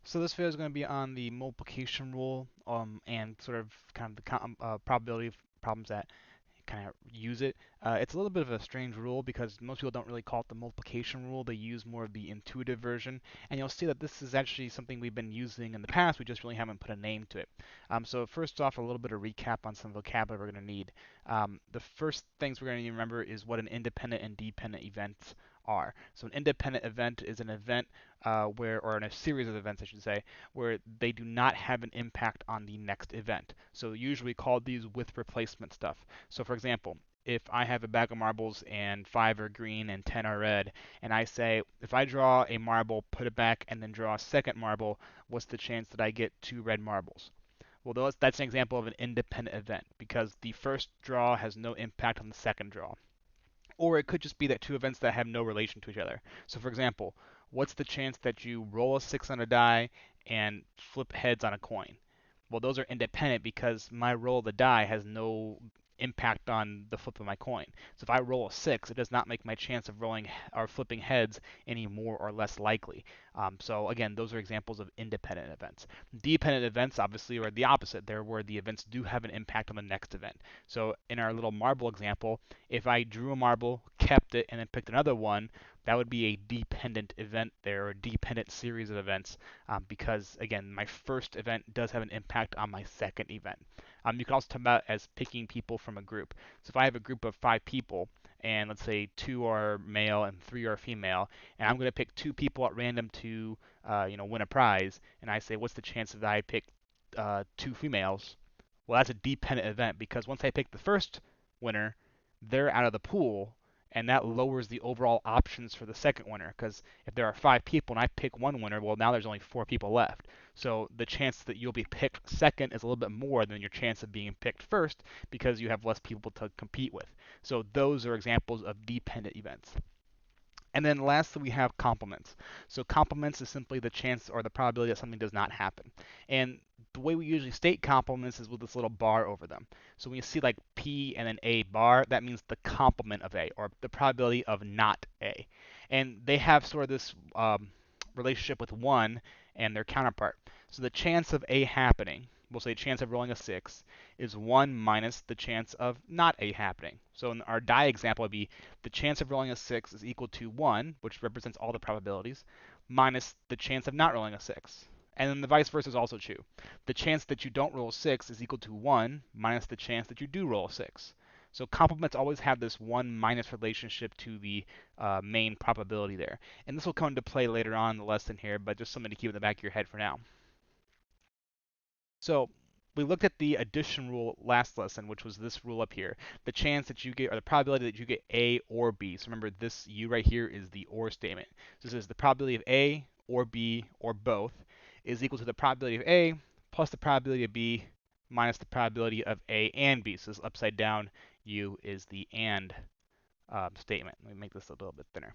So this video is going to be on the multiplication rule and sort of kind of the probability of problems that kind of use it. It's a little bit of a strange rule because most people don't really call it the multiplication rule. They use more of the intuitive version. And you'll see that this is actually something we've been using in the past. We just really haven't put a name to it. So first off, a little bit of recap on some vocabulary we're going to need. The first things we're going to need to remember is what an independent and dependent events are. So an independent event is an event or in a series of events, I should say, where they do not have an impact on the next event. So usually we call these with replacement stuff. So for example, if I have a bag of marbles and 5 are green and 10 are red, and I say, if I draw a marble, put it back, and then draw a second marble, what's the chance that I get 2 red marbles? Well, that's an example of an independent event because the first draw has no impact on the second draw. Or it could just be that two events that have no relation to each other. So for example, what's the chance that you roll a 6 on a die and flip heads on a coin? Well, those are independent because my roll of the die has no impact on the flip of my coin. So if I roll a 6, it does not make my chance of rolling or flipping heads any more or less likely. So again, those are examples of independent events. Dependent events obviously are the opposite. They're where the events do have an impact on the next event. So in our little marble example, if I drew a marble, kept it, and then picked another one, that would be a dependent event there, or a dependent series of events, because again, my first event does have an impact on my second event. You can also talk about as picking people from a group. So if I have a group of 5 people, and let's say 2 are male and 3 are female, and I'm going to pick 2 people at random to, win a prize, and I say, what's the chance that I pick 2 females? Well, that's a dependent event because once I pick the first winner, they're out of the pool, and that lowers the overall options for the second winner. Because if there are 5 people and I pick one winner, well, now there's only 4 people left. So the chance that you'll be picked second is a little bit more than your chance of being picked first because you have less people to compete with. So those are examples of dependent events. And then lastly, we have complements. So complements is simply the chance or the probability that something does not happen. And the way we usually state complements is with this little bar over them. So when you see like P and then A bar, that means the complement of A, or the probability of not A. And they have sort of this relationship with 1 and their counterpart. So the chance of A happening, we'll say chance of rolling a 6, is 1 minus the chance of not A happening. So in our die example, it would be the chance of rolling a 6 is equal to 1, which represents all the probabilities, minus the chance of not rolling a 6. And then the vice versa is also true. The chance that you don't roll a 6 is equal to 1 minus the chance that you do roll a 6. So complements always have this 1 minus relationship to the main probability there. And this will come into play later on in the lesson here, but just something to keep in the back of your head for now. So we looked at the addition rule last lesson, which was this rule up here. The chance that you get, or the probability that you get A or B. So remember, this U right here is the or statement. So this is the probability of A or B or both is equal to the probability of A plus the probability of B minus the probability of A and B. So this upside down U is the and statement. Let me make this a little bit thinner.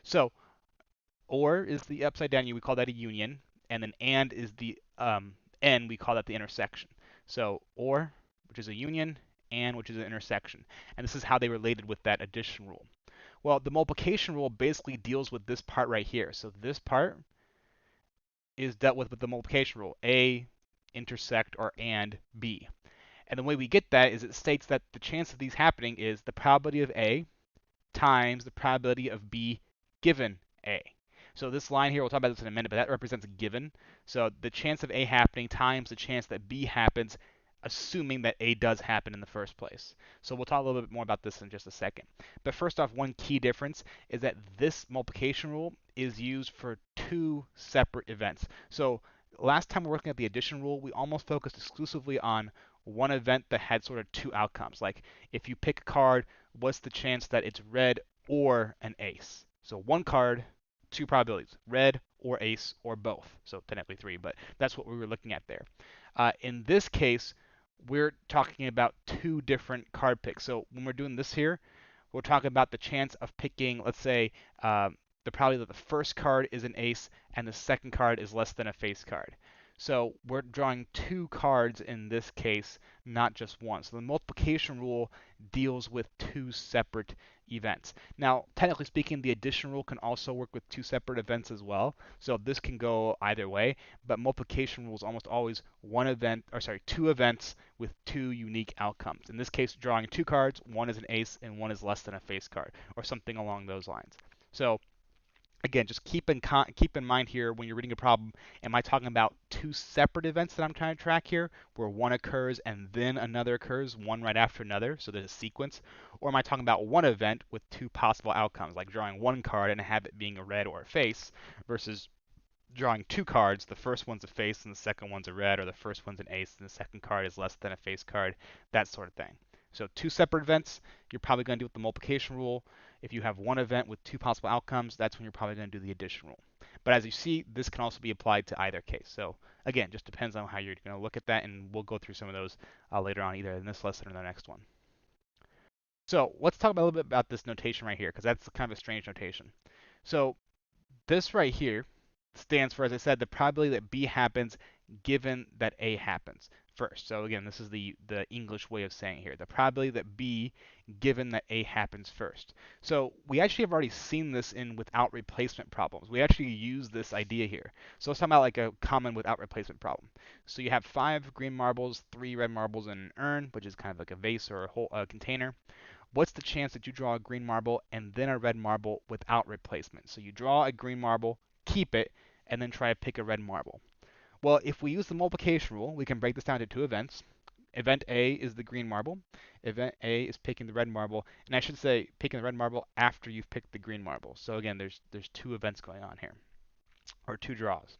So or is the upside down U, we call that a union, and then and is the n, we call that the intersection. So or, which is a union, and which is an intersection. And this is how they related with that addition rule. Well, the multiplication rule basically deals with this part right here. So this part is dealt with the multiplication rule, A intersect or and B. And the way we get that is it states that the chance of these happening is the probability of A times the probability of B given A. So this line here, we'll talk about this in a minute, but that represents a given. So the chance of A happening times the chance that B happens, assuming that A does happen in the first place. So we'll talk a little bit more about this in just a second. But first off, one key difference is that this multiplication rule is used for 2 separate events. So last time we were looking at the addition rule, we almost focused exclusively on one event that had sort of 2 outcomes. Like if you pick a card, what's the chance that it's red or an ace? So one card, 2 probabilities, red or ace or both. So technically 3, but that's what we were looking at there. In this case, we're talking about 2 different card picks. So when we're doing this here, we're talking about the chance of picking, let's say, the probability that the first card is an ace and the second card is less than a face card. So we're drawing 2 cards in this case, not just one. So the multiplication rule deals with 2 separate events. Now, technically speaking, the addition rule can also work with two separate events as well. So this can go either way, but multiplication rule is almost always one event, or sorry, two events with two unique outcomes. In this case, drawing two cards, one is an ace and one is less than a face card, or something along those lines. So again, just keep in mind here when you're reading a problem, am I talking about two separate events that I'm trying to track here, where one occurs and then another occurs, one right after another, so there's a sequence? Or am I talking about one event with two possible outcomes, like drawing one card and have it being a red or a face, versus drawing two cards, the first one's a face and the second one's a red, or the first one's an ace and the second card is less than a face card, that sort of thing. So two separate events, you're probably going to do with the multiplication rule. If you have one event with two possible outcomes, that's when you're probably going to do the addition rule. But as you see, this can also be applied to either case. So again, just depends on how you're going to look at that, and we'll go through some of those later on, either in this lesson or the next one. So let's talk a little bit about this notation right here, because that's kind of a strange notation. So this right here stands for, as I said, the probability that B happens given that A happens first. So again, this is the English way of saying here, the probability that B given that A happens first. So we actually have already seen this in without replacement problems. We actually use this idea here. So let's talk about like a common without replacement problem. So you have 5 green marbles, 3 red marbles in an urn, which is kind of like a vase or a whole container. What's the chance that you draw a green marble and then a red marble without replacement? So you draw a green marble, keep it, and then try to pick a red marble. Well, if we use the multiplication rule, we can break this down to two events. Event A is the green marble. Event A is picking the red marble, and I should say picking the red marble after you've picked the green marble. So again, there's two events going on here, or two draws.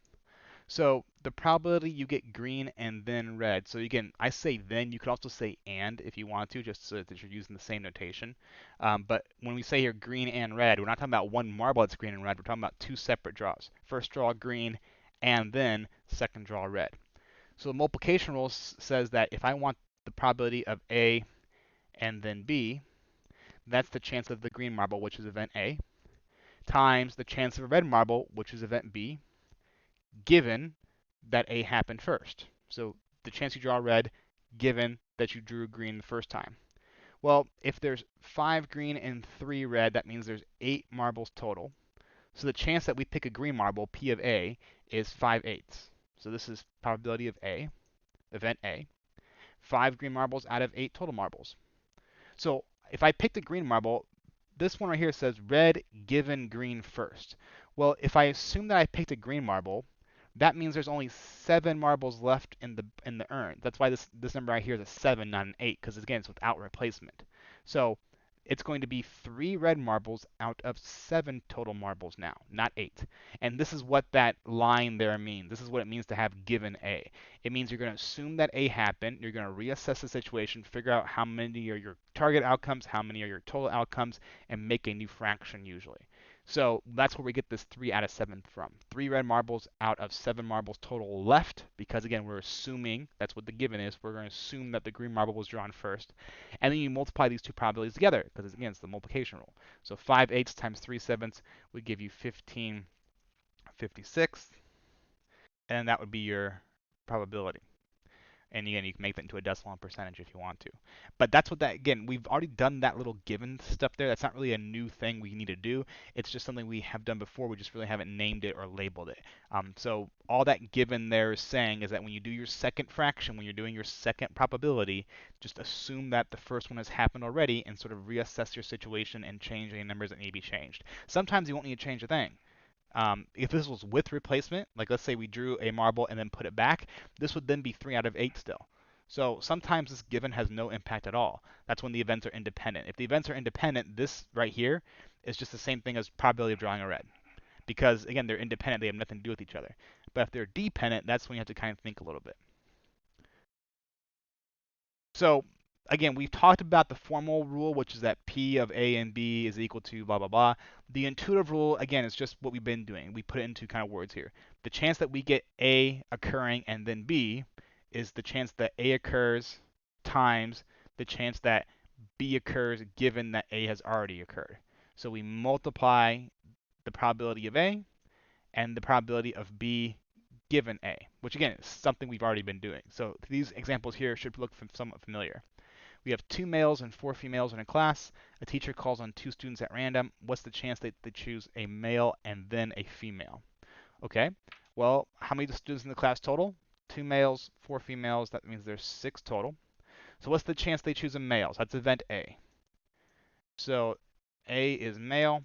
So the probability you get green and then red. So again, I say then. You could also say and if you want to, just so that you're using the same notation. But when we say here green and red, we're not talking about one marble that's green and red. We're talking about two separate draws. First draw green, and then second draw red. So the multiplication rule says that if I want the probability of A and then B, that's the chance of the green marble, which is event A, times the chance of a red marble, which is event B, given that A happened first. So the chance you draw red given that you drew green the first time. Well, if there's 5 green and 3 red, that means there's 8 marbles total. So the chance that we pick a green marble, P of A, is 5/8. So this is probability of A, event A. 5 green marbles out of 8 total marbles. So if I picked a green marble, this one right here says red given green first. Well, if I assume that I picked a green marble, that means there's only 7 marbles left in the urn. That's why this number right here is a 7, not an 8, because again, it's without replacement. So it's going to be 3 red marbles out of 7 total marbles now, not 8. And this is what that line there means. This is what it means to have given A. It means you're going to assume that A happened, you're going to reassess the situation, figure out how many are your target outcomes, how many are your total outcomes, and make a new fraction usually. So that's where we get this 3 out of 7 from. 3 red marbles out of 7 marbles total left, because again, we're assuming, that's what the given is, we're going to assume that the green marble was drawn first. And then you multiply these two probabilities together, because again, it's the multiplication rule. So 5/8 times 3/7 would give you 15/56, and that would be your probability. And again, you can make that into a decimal percentage if you want to. But that's what that, again, we've already done that little given stuff there. That's not really a new thing we need to do. It's just something we have done before. We just really haven't named it or labeled it. So all that given there is saying is that when you do your second fraction, when you're doing your second probability, just assume that the first one has happened already and sort of reassess your situation and change any numbers that need to be changed. Sometimes you won't need to change a thing. If this was with replacement, like let's say we drew a marble and then put it back, this would then be 3 out of 8 still. So sometimes this given has no impact at all. That's when the events are independent. If the events are independent, this right here is just the same thing as probability of drawing a red. Because again, they're independent, they have nothing to do with each other. But if they're dependent, that's when you have to kind of think a little bit. So again, we've talked about the formal rule, which is that P of A and B is equal to blah, blah, blah. The intuitive rule, again, is just what we've been doing. We put it into kind of words here. The chance that we get A occurring and then B is the chance that A occurs times the chance that B occurs given that A has already occurred. So we multiply the probability of A and the probability of B given A, which again is something we've already been doing. So these examples here should look somewhat familiar. We have 2 males and 4 females in a class. A teacher calls on 2 students at random. What's the chance that they choose a male and then a female? Okay, well, how many students in the class total? 2 males, 4 females. That means there's 6 total. So what's the chance they choose a male? So that's event A. So A is male,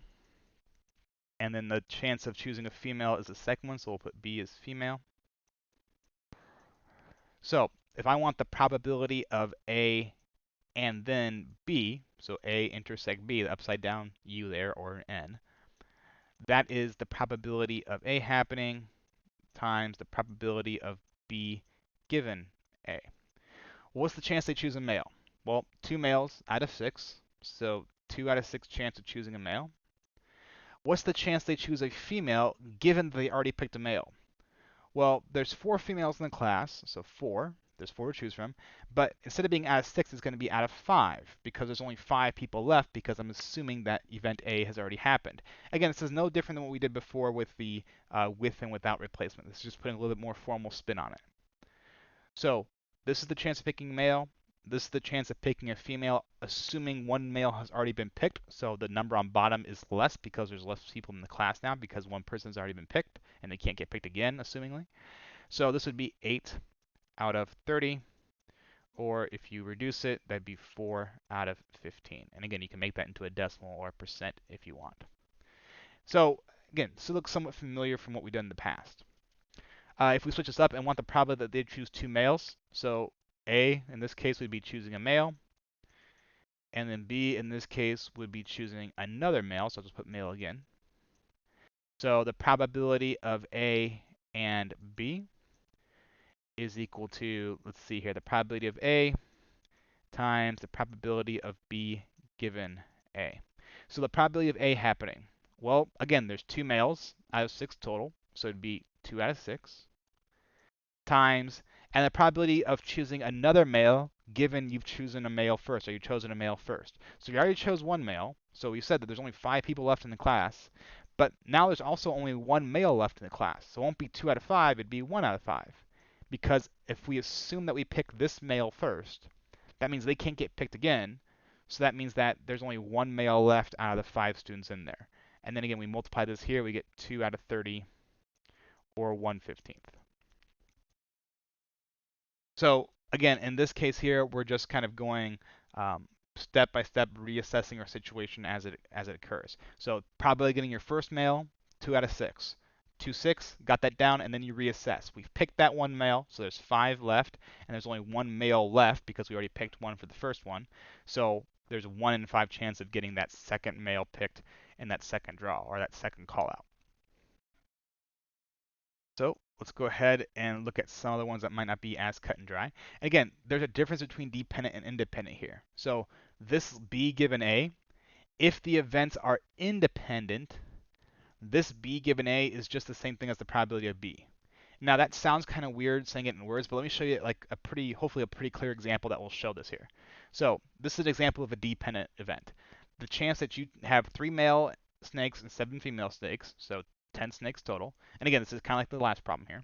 and then the chance of choosing a female is the second one, so we'll put B as female. So if I want the probability of A and then B, so A intersect B, the upside down U there, or an N, that is the probability of A happening times the probability of B given A. What's the chance they choose a male? Well, 2 males out of 6, so 2 out of 6 chance of choosing a male. What's the chance they choose a female given that they already picked a male? Well, there's 4 females in the class, so 4. There's 4 to choose from. But instead of being out of 6, it's going to be out of 5 because there's only 5 people left because I'm assuming that event A has already happened. Again, this is no different than what we did before with the with and without replacement. This is just putting a little bit more formal spin on it. So this is the chance of picking a male. This is the chance of picking a female, assuming one male has already been picked. So the number on bottom is less because there's less people in the class now because one person has already been picked and they can't get picked again, assumingly. So this would be 8 out of 30, or if you reduce it, that'd be 4 out of 15. And again, you can make that into a decimal or a percent if you want. So again, this looks somewhat familiar from what we've done in the past. If we switch this up and want the probability that they choose 2 males, so A in this case would be choosing a male, and then B in this case would be choosing another male, so I'll just put male again. So the probability of A and B is equal to, let's see here, the probability of A times the probability of B given A. So the probability of A happening, well, again, there's 2 males out of 6 total, so it'd be 2 out of 6, times, and the probability of choosing another male given you've chosen a male first, or you've chosen a male first. So you already chose one male, so we said that there's only 5 people left in the class, but now there's also only one male left in the class. So it won't be 2 out of 5, it'd be 1 out of 5. Because if we assume that we pick this male first, that means they can't get picked again, so that means that there's only one male left out of the 5 students in there. And then again, we multiply this here, we get 2 out of 30, or 1/15. So again, in this case here, we're just kind of going step by step, reassessing our situation as it occurs. So probably getting your first male, 2 out of 6. 2, 6, got that down, and then you reassess. We've picked that one male, so there's 5 left, and there's only one male left because we already picked one for the first one. So there's a 1 in 5 chance of getting that second male picked in that second draw, or that second call out. So let's go ahead and look at some of the ones that might not be as cut and dry. And again, there's a difference between dependent and independent here. So this B given A, if the events are independent, this B given A is just the same thing as the probability of B. Now that sounds kind of weird saying it in words, but let me show you like hopefully a pretty clear example that will show this here. So this is an example of a dependent event. The chance that you have 3 male snakes and 7 female snakes, so 10 snakes total. And again, this is kind of like the last problem here.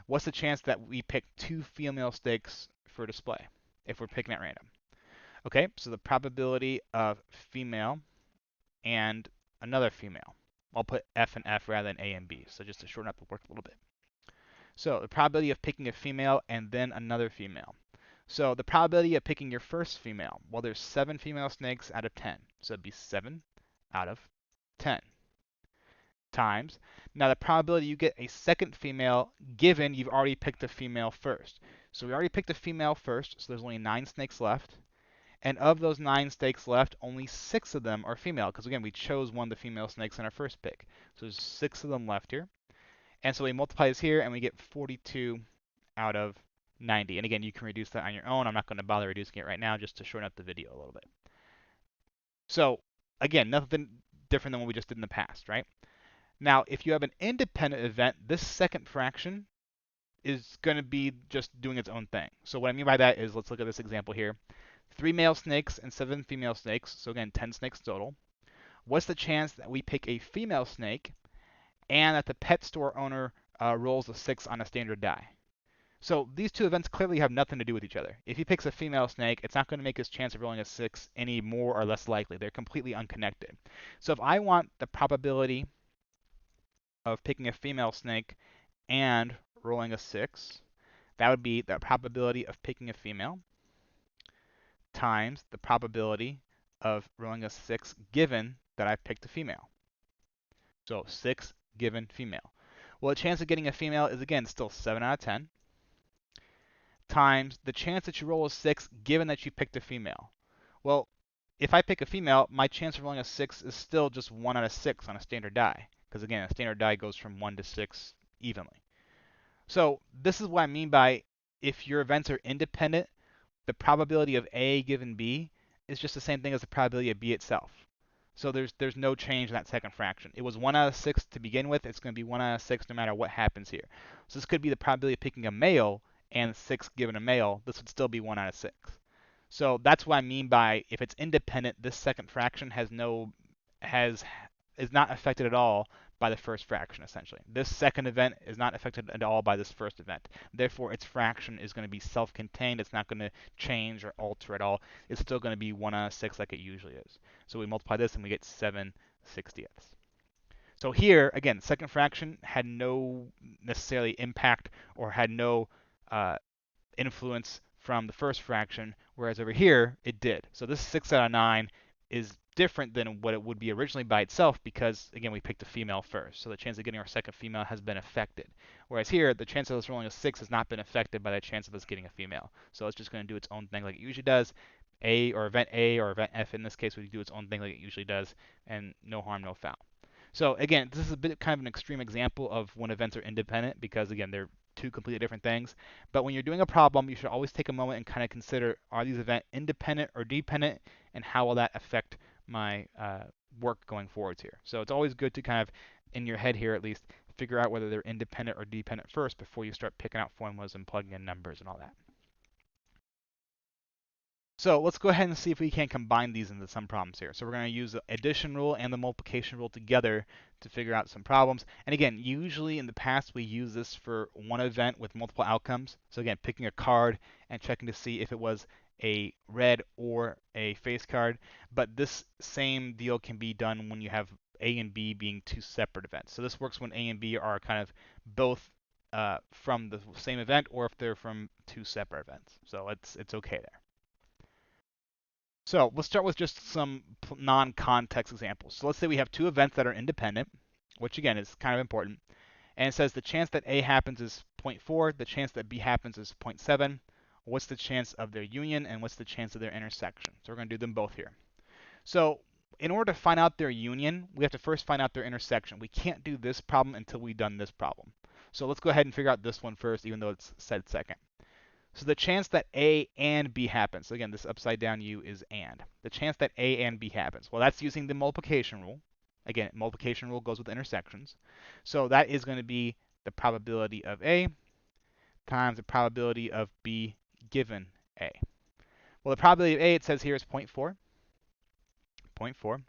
What's the chance that we pick 2 female snakes for display if we're picking at random? Okay, so the probability of female and another female. I'll put F and F rather than A and B, so just to shorten up the work a little bit. So the probability of picking a female and then another female. So the probability of picking your first female, well, there's 7 female snakes out of 10. So it'd be 7 out of 10 times. Now the probability you get a second female given you've already picked a female first. So we already picked a female first, so there's only 9 snakes left. And of those 9 snakes left, only 6 of them are female, because again, we chose one of the female snakes in our first pick. So there's 6 of them left here. And so we multiply this here, and we get 42 out of 90. And again, you can reduce that on your own. I'm not going to bother reducing it right now, just to shorten up the video a little bit. So again, nothing different than what we just did in the past, right? Now, if you have an independent event, this second fraction is going to be just doing its own thing. So what I mean by that is, let's look at this example here. 3 male snakes and 7 female snakes, so again, 10 snakes total. What's the chance that we pick a female snake and that the pet store owner rolls a 6 on a standard die? So these two events clearly have nothing to do with each other. If he picks a female snake, it's not going to make his chance of rolling a 6 any more or less likely. They're completely unconnected. So if I want the probability of picking a female snake and rolling a 6, that would be the probability of picking a female times the probability of rolling a 6 given that I've picked a female. So 6 given female. Well, the chance of getting a female is, again, still 7 out of 10 times the chance that you roll a 6 given that you picked a female. Well, if I pick a female, my chance of rolling a 6 is still just 1 out of 6 on a standard die. Because, again, a standard die goes from 1 to 6 evenly. So this is what I mean by if your events are independent, the probability of A given B is just the same thing as the probability of B itself. So there's no change in that second fraction. It was 1 out of 6 to begin with. It's going to be 1 out of 6 no matter what happens here. So this could be the probability of picking a male and 6 given a male. This would still be 1 out of 6. So that's what I mean by if it's independent, this second fraction is not affected at all by the first fraction, essentially. This second event is not affected at all by this first event. Therefore, its fraction is going to be self-contained. It's not going to change or alter at all. It's still going to be 1 out of 6 like it usually is. So we multiply this and we get 7/60. So here, again, second fraction had no necessarily impact or had no influence from the first fraction, whereas over here it did. So this 6 out of 9 is different than what it would be originally by itself because, again, we picked a female first. So the chance of getting our second female has been affected. Whereas here, the chance of us rolling a 6 has not been affected by the chance of us getting a female. So it's just going to do its own thing like it usually does. A or event F in this case would do its own thing like it usually does, and no harm, no foul. So again, this is a bit kind of an extreme example of when events are independent because, again, they're two completely different things. But when you're doing a problem, you should always take a moment and kind of consider, are these events independent or dependent, and how will that affect my work going forwards here? So it's always good to kind of, in your head here at least, figure out whether they're independent or dependent first before you start picking out formulas and plugging in numbers and all that. So let's go ahead and see if we can combine these into some problems here. So we're going to use the addition rule and the multiplication rule together to figure out some problems. And again, usually in the past we use this for one event with multiple outcomes. So again, picking a card and checking to see if it was a red or a face card. But this same deal can be done when you have A and B being two separate events. So this works when A and B are kind of both from the same event or if they're from two separate events. So it's okay there. So let's start with just some non-context examples. So let's say we have two events that are independent, which again is kind of important. And it says the chance that A happens is 0.4, the chance that B happens is 0.7. What's the chance of their union and what's the chance of their intersection? So we're going to do them both here. So in order to find out their union, we have to first find out their intersection. We can't do this problem until we've done this problem. So let's go ahead and figure out this one first, even though it's said second. So the chance that A and B happens, so again, this upside down U is and. The chance that A and B happens, well, that's using the multiplication rule. Again, multiplication rule goes with intersections. So that is going to be the probability of A times the probability of B given A. Well, the probability of A, it says here, is 0.4. 0.4.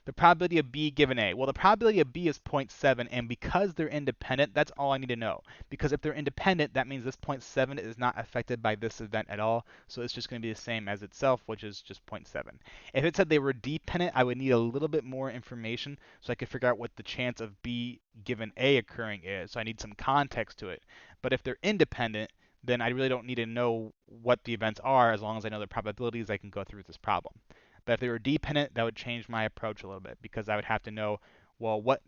The probability of B given A. Well, the probability of B is 0.7, and because they're independent, that's all I need to know. Because if they're independent, that means this 0.7 is not affected by this event at all, so it's just going to be the same as itself, which is just 0.7. If it said they were dependent, I would need a little bit more information so I could figure out what the chance of B given A occurring is, so I need some context to it. But if they're independent, then I really don't need to know what the events are. As long as I know the probabilities, I can go through this problem. But if they were dependent, that would change my approach a little bit because I would have to know, well, what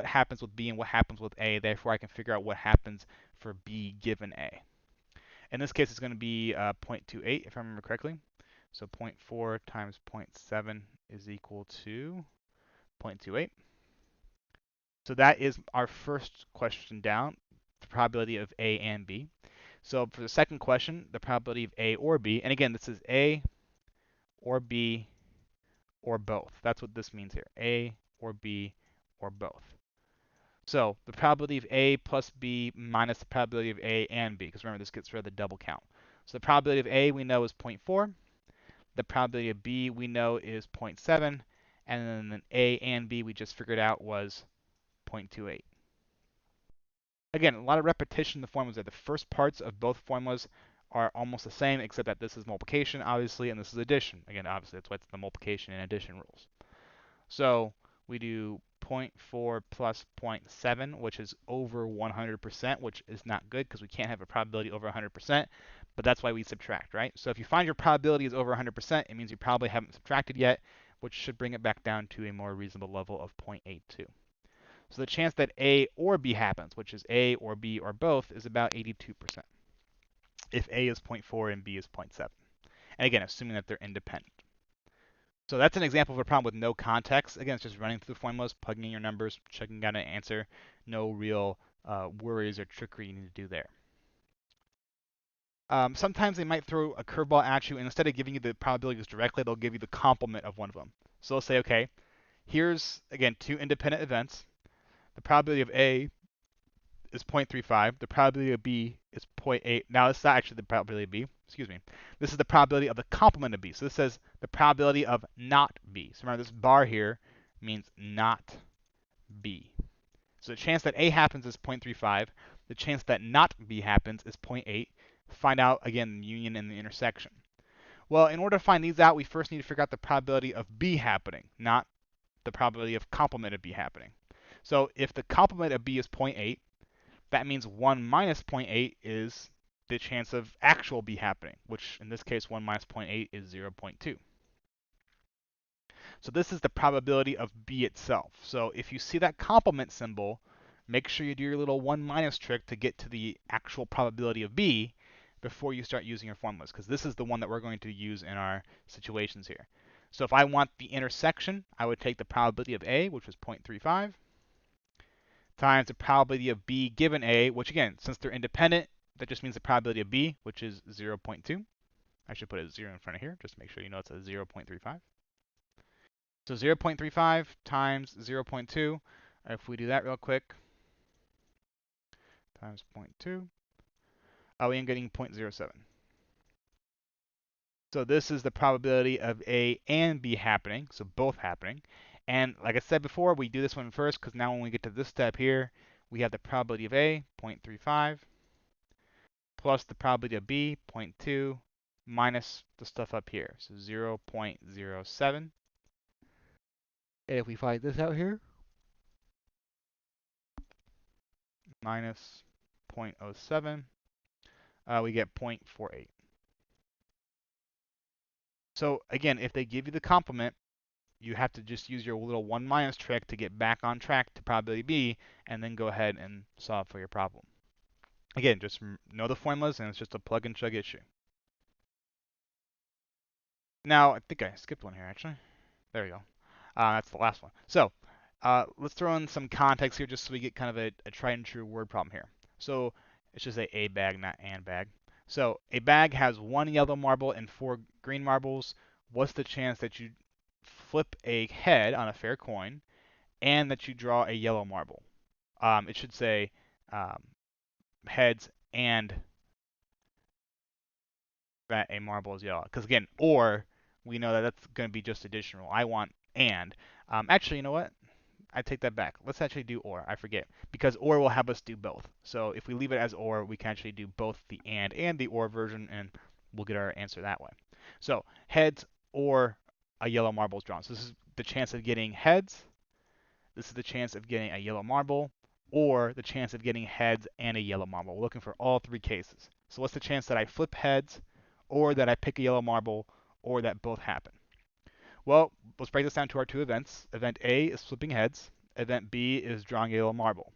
happens with B and what happens with A. Therefore, I can figure out what happens for B given A. In this case, it's going to be 0.28 if I remember correctly. So 0.4 times 0.7 is equal to 0.28. So that is our first question down, the probability of A and B. So for the second question, the probability of A or B, and again, this is A or B or both. That's what this means here, A or B or both. So the probability of A plus B minus the probability of A and B, because remember this gets rid of the double count. So the probability of A we know is 0.4, the probability of B we know is 0.7, and then A and B we just figured out was 0.28. Again, a lot of repetition in the formulas there. The first parts of both formulas are almost the same, except that this is multiplication, obviously, and this is addition. Again, obviously, that's why it's the multiplication and addition rules. So we do zero point 0.4 plus 0.7, which is over 100%, which is not good because we can't have a probability over 100%, but that's why we subtract, right? So if you find your probability is over 100%, it means you probably haven't subtracted yet, which should bring it back down to a more reasonable level of 0.82. So the chance that A or B happens, which is A or B or both, is about 82%, if A is 0.4 and B is 0.7. And again, assuming that they're independent. So that's an example of a problem with no context. Again, it's just running through the formulas, plugging in your numbers, checking out an answer. No real worries or trickery you need to do there. Sometimes they might throw a curveball at you, and instead of giving you the probabilities directly, they'll give you the complement of one of them. So they'll say, okay, here's, again, two independent events. The probability of A is 0.35. The probability of B is 0.8. Now, this is not actually the probability of B. Excuse me. This is the probability of the complement of B. So this says the probability of not B. So remember, this bar here means not B. So the chance that A happens is 0.35. The chance that not B happens is 0.8. Find out, again, the union and the intersection. Well, in order to find these out, we first need to figure out the probability of B happening, not the probability of complement of B happening. So if the complement of B is 0.8, that means 1 minus 0.8 is the chance of actual B happening, which in this case 1 minus 0.8 is 0.2. So this is the probability of B itself. So if you see that complement symbol, make sure you do your little 1 minus trick to get to the actual probability of B before you start using your formulas, because this is the one that we're going to use in our situations here. So if I want the intersection, I would take the probability of A, which was 0.35, times the probability of B given A, which again, since they're independent, that just means the probability of B, which is 0.2. I should put a 0 in front of here, just to make sure you know it's a 0.35. So 0.35 times 0.2, if we do that real quick, times 0.2, we end getting 0.07. So this is the probability of A and B happening, so both happening. And like I said before, we do this one first because now when we get to this step here, we have the probability of A, 0.35, plus the probability of B, 0.2, minus the stuff up here, so 0.07. And if we find this out here, minus 0.07, we get 0.48. So again, if they give you the complement, you have to just use your little 1 minus trick to get back on track to probability B, and then go ahead and solve for your problem. Again, just know the formulas, and it's just a plug and chug issue. Now, I think I skipped one here, actually. There we go. That's the last one. So let's throw in some context here just so we get kind of a tried and true word problem here. So it's just a bag, not an bag. So a bag has 1 yellow marble and 4 green marbles. What's the chance that you flip a head on a fair coin and that you draw a yellow marble? It should say heads and that a marble is yellow. Because again, or, we know that that's going to be just additional. I want and. Actually, you know what? I take that back. Let's actually do or. I forget. Because or will have us do both. So if we leave it as or, we can actually do both the and the or version, and we'll get our answer that way. So heads or a yellow marble is drawn. So this is the chance of getting heads. This is the chance of getting a yellow marble, or the chance of getting heads and a yellow marble. We're looking for all three cases. So what's the chance that I flip heads, or that I pick a yellow marble, or that both happen? Well, let's break this down to our two events. Event A is flipping heads. Event B is drawing a yellow marble.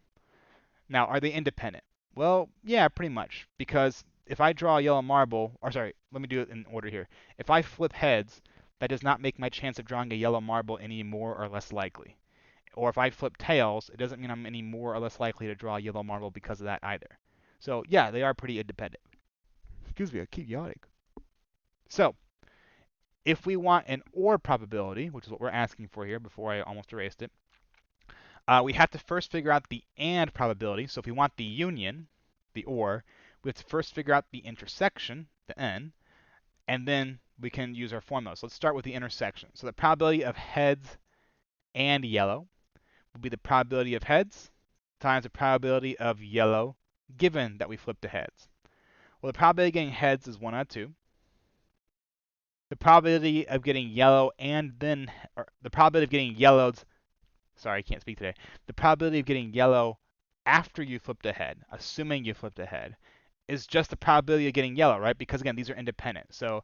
Now, are they independent? Well, yeah, pretty much. Because if I draw a yellow marble, or sorry, let me do it in order here. If I flip heads, that does not make my chance of drawing a yellow marble any more or less likely. Or if I flip tails, it doesn't mean I'm any more or less likely to draw a yellow marble because of that either. So yeah, they are pretty independent. Excuse me, I keep yawning. So if we want an or probability, which is what we're asking for here before I almost erased it, we have to first figure out the and probability. So if we want the union, the or, we have to first figure out the intersection, the n, and then we can use our formula. So let's start with the intersection. So the probability of heads and yellow will be the probability of heads times the probability of yellow given that we flip the heads. Well, the probability of getting heads is 1 out of 2. The probability of getting yellow and then, or the probability of getting yellows, sorry, I can't speak today. The probability of getting yellow after you flipped a head, assuming you flipped a head, is just the probability of getting yellow, right? Because again, these are independent. So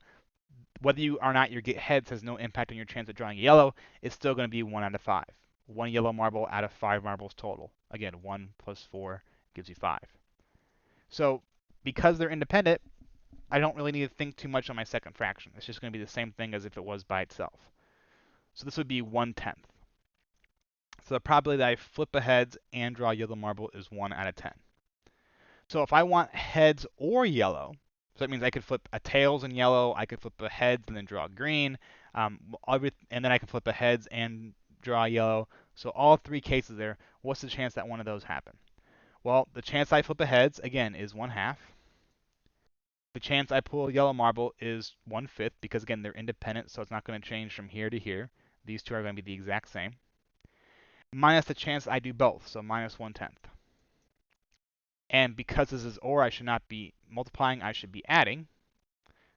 whether you or not you get heads has no impact on your chance of drawing a yellow. It's still going to be 1 out of 5. 1 yellow marble out of 5 marbles total. Again, 1 plus 4 gives you 5. So because they're independent, I don't really need to think too much on my second fraction. It's just going to be the same thing as if it was by itself. So this would be 1/10. So the probability that I flip a heads and draw a yellow marble is 1 out of 10. So if I want heads or yellow, so that means I could flip a tails in yellow, I could flip a heads and then draw green, and then I can flip a heads and draw yellow. So all 3 cases there, what's the chance that one of those happen? Well, the chance I flip a heads, again, is 1/2. The chance I pull a yellow marble is 1/5, because again, they're independent, so it's not going to change from here to here. These two are going to be the exact same. Minus the chance I do both, so minus 1/10. And because this is or, I should not be multiplying, I should be adding,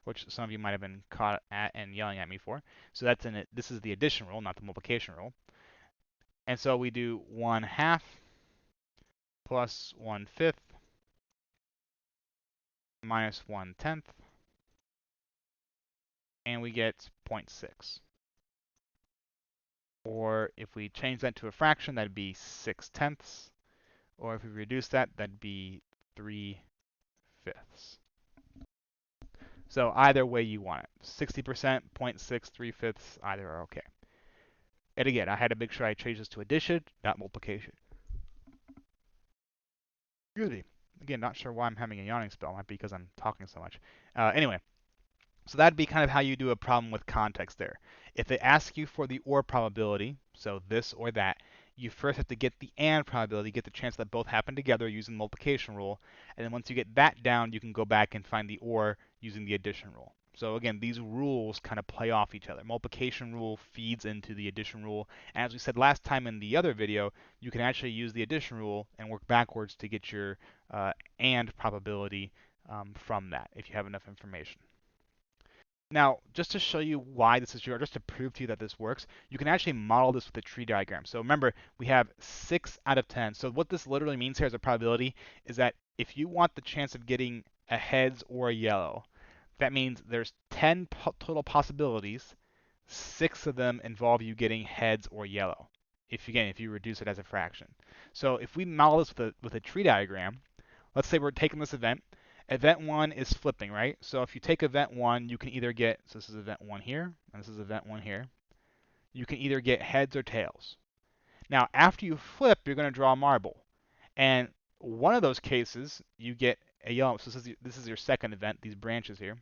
which some of you might have been caught at and yelling at me for. So that's in it. This is the addition rule, not the multiplication rule. And so we do 1/2 plus 1/5 minus 1/10, and we get 0.6. Or if we change that to a fraction, that'd be 6/10. Or if we reduce that, that'd be 3/5. So either way you want it. 60%, 0.6, 3/5, either are okay. And again, I had to make sure I changed this to addition, not multiplication. Excuse me. Again, not sure why I'm having a yawning spell. Might be because I'm talking so much. Anyway, so that'd be kind of how you do a problem with context there. If they ask you for the or probability, so this or that, you first have to get the and probability, get the chance that both happen together using the multiplication rule. And then once you get that down, you can go back and find the or using the addition rule. So again, these rules kind of play off each other. Multiplication rule feeds into the addition rule. And as we said last time in the other video, you can actually use the addition rule and work backwards to get your and probability from that if you have enough information. Now, just to show you why this is true, or just to prove to you that this works, you can actually model this with a tree diagram. So remember, we have 6 out of 10. So what this literally means here as a probability is that if you want the chance of getting a heads or a yellow, that means there's 10 total possibilities. 6 of them involve you getting heads or yellow, if you reduce it as a fraction. So if we model this with a tree diagram, let's say we're taking this event. Event 1 is flipping, right? So if you take event 1, you can either get, so this is event 1 here, and this is event 1 here. You can either get heads or tails. Now, after you flip, you're going to draw a marble. And one of those cases, you get a yellow. So this is your second event, these branches here.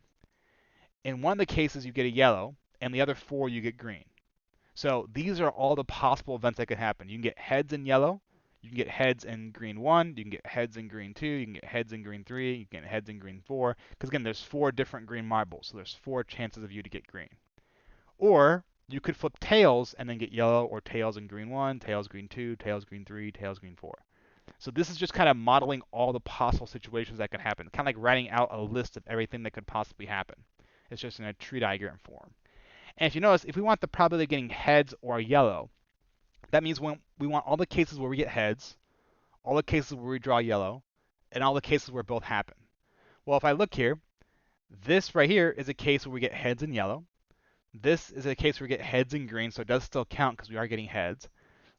In one of the cases, you get a yellow, and the other 4, you get green. So these are all the possible events that could happen. You can get heads in yellow. You can get heads in green 1, you can get heads in green 2, you can get heads in green 3, you can get heads in green 4, because again, there's 4 different green marbles, so there's 4 chances of you to get green. Or you could flip tails and then get yellow, or tails in green 1, tails green 2, tails green 3, tails green 4. So this is just kind of modeling all the possible situations that could happen, kind of like writing out a list of everything that could possibly happen. It's just in a tree diagram form. And if you notice, if we want the probability of getting heads or yellow, that means when we want all the cases where we get heads, all the cases where we draw yellow, and all the cases where both happen. Well, if I look here, this right here is a case where we get heads in yellow. This is a case where we get heads in green, so it does still count because we are getting heads.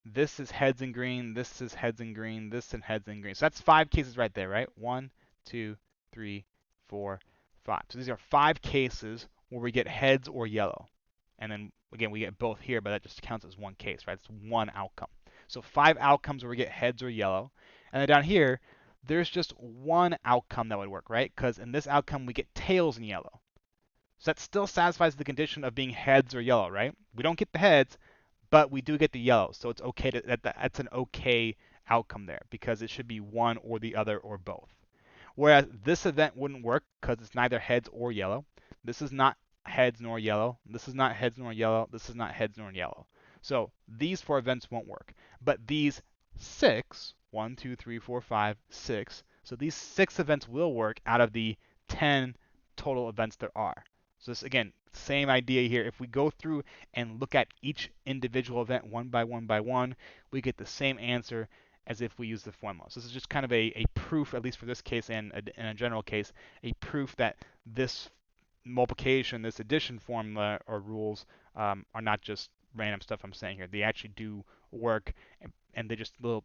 This is heads in green, this is heads in green, this and heads in green. So that's 5 cases right there, right? 1, 2, 3, 4, 5. So these are 5 cases where we get heads or yellow. And then again, we get both here, but that just counts as one case, right? It's one outcome. So 5 outcomes where we get heads or yellow. And then down here, there's just one outcome that would work, right? Because in this outcome, we get tails in yellow. So that still satisfies the condition of being heads or yellow, right? We don't get the heads, but we do get the yellow. So it's okay that's an okay outcome there, because it should be one or the other or both. Whereas this event wouldn't work because it's neither heads or yellow. This is not heads nor yellow. This is not heads nor yellow. This is not heads nor yellow. So these 4 events won't work. But these 6 1, 2, 3, 4, 5, 6. So these 6 events will work out of the 10 total events there are. So this, again, same idea here. If we go through and look at each individual event one by one by one, we get the same answer as if we use the formula. So this is just kind of a proof, at least for this case and in a general case, a proof that this multiplication, this addition formula or rules are not just random stuff I'm saying here. They actually do work, and they just little,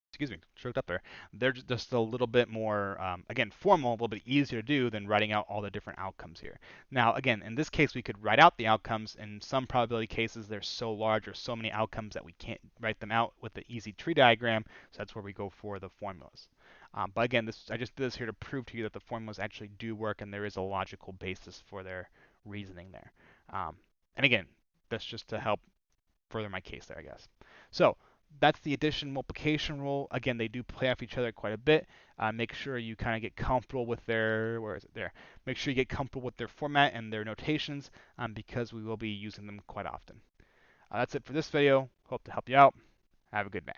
excuse me, choked up there. They're just a little bit more, again, formal, a little bit easier to do than writing out all the different outcomes here. Now, again, in this case, we could write out the outcomes. In some probability cases, they're so large or so many outcomes that we can't write them out with the easy tree diagram, so that's where we go for the formulas. But again, I just did this here to prove to you that the formulas actually do work and there is a logical basis for their reasoning there. And again, that's just to help further my case there, I guess. So that's the addition multiplication rule. Again, they do play off each other quite a bit. Make sure you kind of get comfortable with their, where is it there? Make sure you get comfortable with their format and their notations because we will be using them quite often. That's it for this video. Hope to help you out. Have a good day.